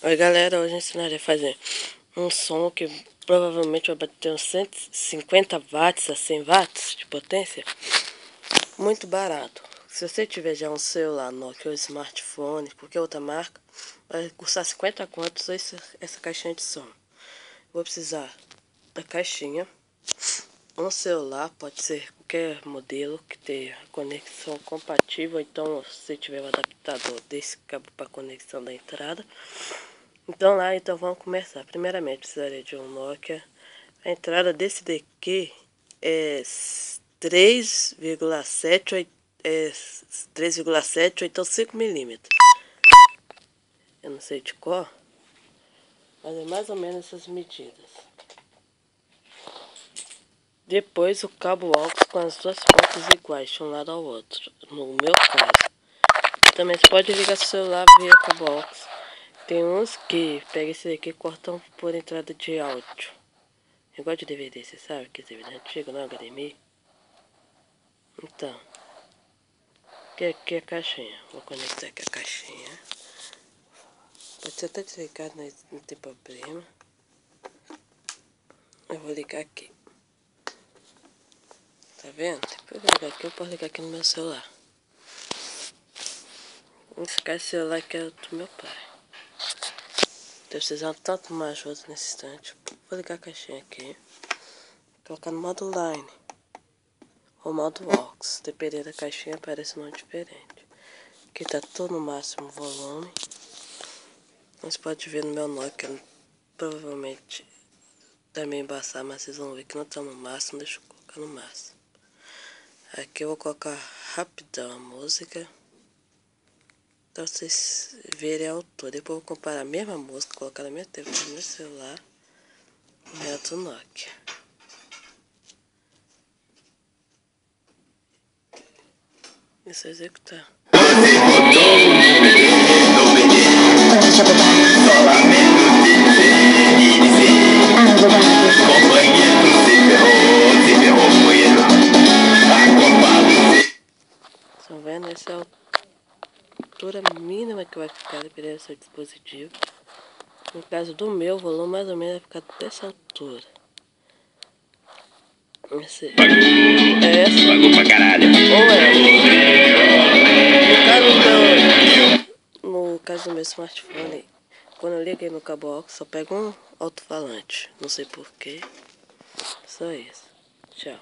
Oi galera, hoje eu ensinarei a fazer um som que provavelmente vai bater uns 150 watts a 100 watts de potência. Muito barato. Se você tiver já um celular Nokia ou smartphone, qualquer outra marca, vai custar 50 contos essa caixinha de som. Vou precisar da caixinha, um celular, pode ser qualquer modelo que tenha conexão compatível, então se tiver um adaptador desse cabo para conexão da entrada. Então vamos começar. Primeiramente precisaria de um Nokia. A entrada desse daqui é 3,7 ou então 5 milímetros. Eu não sei de cor, mas é mais ou menos essas medidas. Depois o cabo aux com as duas pontas iguais de um lado ao outro, no meu caso. Também você pode ligar seu celular via cabo aux. Tem uns que pegam esse daqui e cortam por entrada de áudio. Igual de DVD, você sabe que esse DVD é antigo, não é HDMI? Então, aqui é a caixinha. Vou conectar aqui a caixinha. Pode ser até desligado, não tem problema. Eu vou ligar aqui. Tá vendo? Depois eu vou ligar aqui, eu posso ligar aqui no meu celular. Esse celular aqui é do meu pai. Tô precisando tanto de uma ajuda nesse instante. Vou ligar a caixinha aqui. Colocar no modo line. Ou modo aux. Dependendo da caixinha aparece um nome diferente. Aqui tá todo no máximo volume. Você pode ver no meu Nokia. Provavelmente também embaçar, mas vocês vão ver que não tá no máximo. Deixa eu colocar no máximo. Aqui eu vou colocar rapidão a música. Pra vocês verem a altura. Depois eu vou comparar a mesma música, colocar na minha TV, no meu celular. E a do Nokia. Isso é executar. Estão vendo? Essa é a altura mínima que vai ficar dependendo do seu dispositivo. No caso do meu, o volume mais ou menos vai ficar dessa altura. Pagou pra caralho. No caso do meu smartphone, quando eu liguei no cabo aux, só pega um alto-falante. Não sei porquê. Só isso. Tchau.